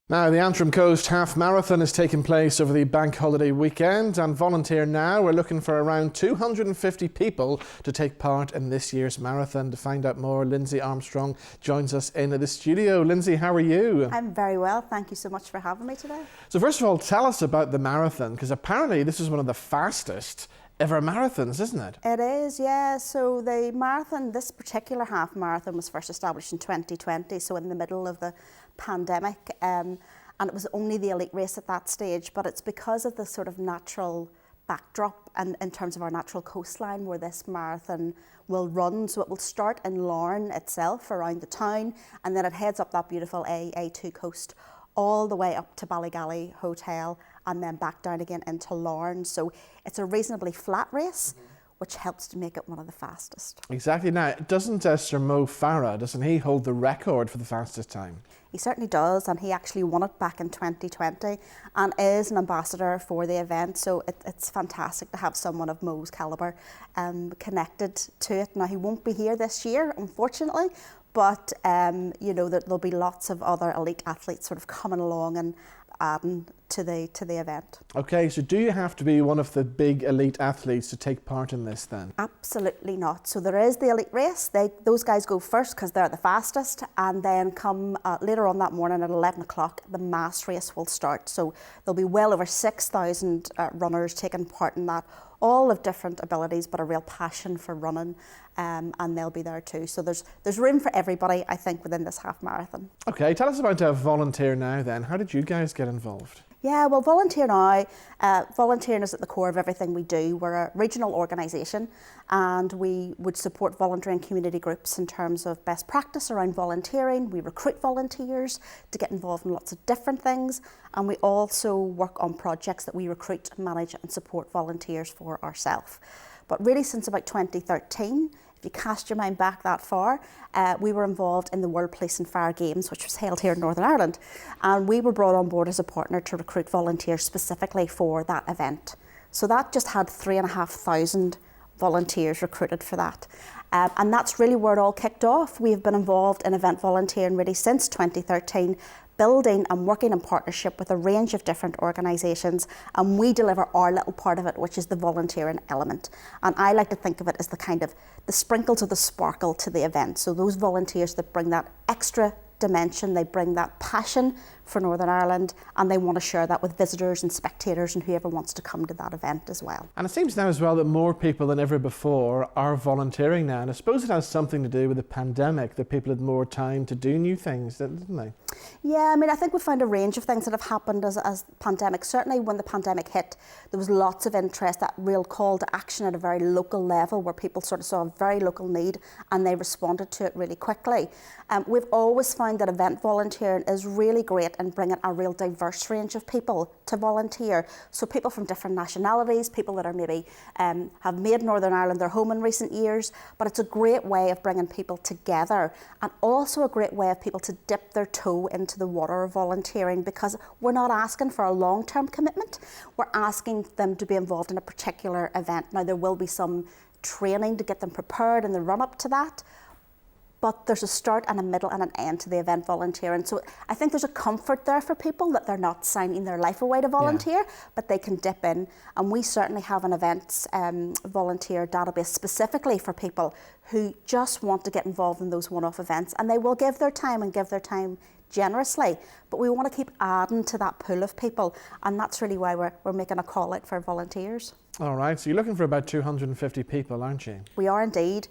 Now, the Antrim Coast Half Marathon is taking place over the bank holiday weekend, and Volunteer Now are looking for around 250 people to take part in this year's marathon. To find out more, Lindsay Armstrong joins us in the studio. Lindsay, how are you? I'm very well, thank you so much for having me today. So first of all, tell us about the marathon, because apparently this is one of the fastest ever marathons, isn't it? It is, yeah. So the marathon, this particular half marathon, was first established in 2020, so in the middle of the pandemic, and it was only the elite race at that stage, but it's because of the sort of natural backdrop and in terms of our natural coastline where this marathon will run. So it will start in Larne itself around the town, and then it heads up that beautiful A2 coast all the way up to Ballygally Hotel and then back down again into Larne. So it's a reasonably flat race, which helps to make it one of the fastest. Exactly. Now, doesn't Sir Mo Farah, doesn't he hold the record for the fastest time? He certainly does, and he actually won it back in 2020 and is an ambassador for the event. So it's fantastic to have someone of Mo's calibre connected to it. Now, he won't be here this year, unfortunately, but you know that there'll be lots of other elite athletes sort of coming along and adding to the event. Okay, so do you have to be one of the big elite athletes to take part in this then? Absolutely not. So there is the elite race. Those guys go first because they're the fastest, and then come later on that morning at 11 o'clock, the mass race will start. So there'll be well over 6,000 runners taking part in that, all of different abilities, but a real passion for running, and they'll be there too. So there's room for everybody, I think, within this half marathon. Okay, tell us about Volunteer Now then. How did you guys get involved? Yeah, well, Volunteer Now, volunteering is at the core of everything we do. We're a regional organisation, and we would support volunteering community groups in terms of best practice around volunteering. We recruit volunteers to get involved in lots of different things, and we also work on projects that we recruit, manage and support volunteers for ourselves. But really since about 2013, if you cast your mind back that far, we were involved in the World Police and Fire Games, which was held here in Northern Ireland. And we were brought on board as a partner to recruit volunteers specifically for that event. So that just had 3,500 volunteers recruited for that. And that's really where it all kicked off. We've been involved in event volunteering really since 2013, building and working in partnership with a range of different organisations, and we deliver our little part of it, which is the volunteering element. And I like to think of it as the kind of the sprinkles of the sparkle to the event. So those volunteers that bring that extra dimension, they bring that passion for Northern Ireland, and they want to share that with visitors and spectators and whoever wants to come to that event as well. And it seems now as well that more people than ever before are volunteering now, and I suppose it has something to do with the pandemic, that people had more time to do new things, didn't they? Yeah, I mean, I think we found a range of things that have happened as the pandemic. Certainly when the pandemic hit, there was lots of interest, that real call to action at a very local level where people sort of saw a very local need and they responded to it really quickly. We've always found that event volunteering is really great in bringing a real diverse range of people to volunteer. So people from different nationalities, people that are maybe have made Northern Ireland their home in recent years, but it's a great way of bringing people together, and also a great way of people to dip their toe into the water of volunteering, because we're not asking for a long-term commitment. We're asking them to be involved in a particular event. Now, there will be some training to get them prepared in the run-up to that, but there's a start and a middle and an end to the event volunteering. So I think there's a comfort there for people that they're not signing their life away to volunteer, but they can dip in. And we certainly have an events volunteer database specifically for people who just want to get involved in those one-off events, and they will give their time and give their time generously, but we want to keep adding to that pool of people, and that's really why we're making a call out for volunteers. All right, so you're looking for about 250 people, aren't you? We are indeed.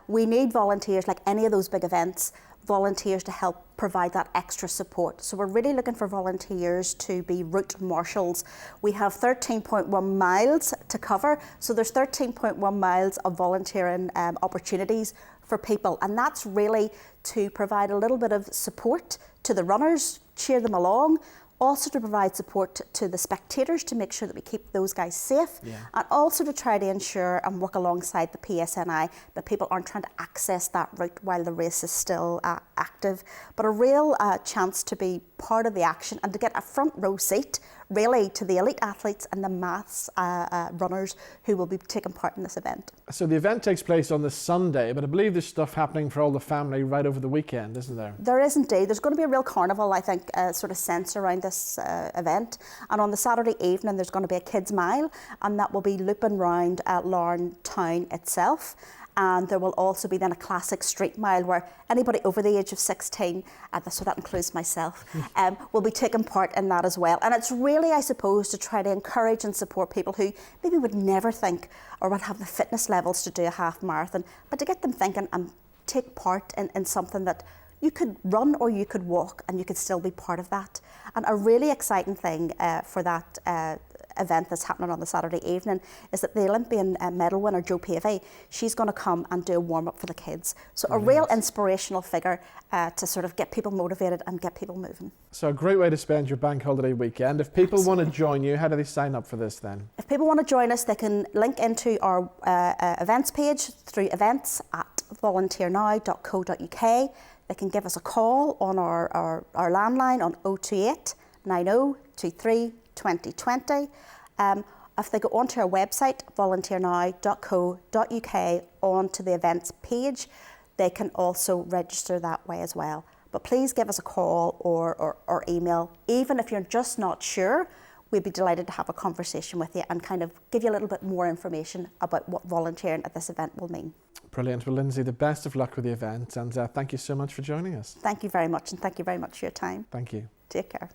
We need volunteers, like any of those big events, volunteers to help provide that extra support. So we're really looking for volunteers to be route marshals. We have 13.1 miles to cover, so there's 13.1 miles of volunteering opportunities for people, and that's really to provide a little bit of support to the runners, cheer them along, also to provide support to the spectators to make sure that we keep those guys safe, Yeah. and also to try to ensure and work alongside the PSNI that people aren't trying to access that route while the race is still active. But a real chance to be part of the action and to get a front row seat really to the elite athletes and the mass runners who will be taking part in this event. So the event takes place on the Sunday, but I believe there's stuff happening for all the family right over the weekend, isn't there? There is indeed. There's going to be a real carnival, I think, sort of sense around this event. And on the Saturday evening, there's going to be a kids' mile, and that will be looping round Larne town itself. And there will also be then a classic street mile where anybody over the age of 16, so that includes myself, will be taking part in that as well. And it's really, I suppose, to try to encourage and support people who maybe would never think or would have the fitness levels to do a half marathon, but to get them thinking and take part in something that you could run or you could walk and you could still be part of that. And a really exciting thing for that event that's happening on the Saturday evening is that the Olympian medal winner Jo Pavey, she's going to come and do a warm-up for the kids. So a real inspirational figure to sort of get people motivated and get people moving. So a great way to spend your bank holiday weekend. If people want to join you, how do they sign up for this then? If people want to join us, they can link into our events page through events@volunteernow.co.uk. They can give us a call on our landline on 028 90 23 2020. If they go onto our website, volunteernow.co.uk, onto the events page, they can also register that way as well. But please give us a call or email. Even if you're just not sure, we'd be delighted to have a conversation with you and kind of give you a little bit more information about what volunteering at this event will mean. Brilliant. Well, Lindsay, the best of luck with the event, and thank you so much for joining us. Thank you very much, and thank you very much for your time. Thank you. Take care.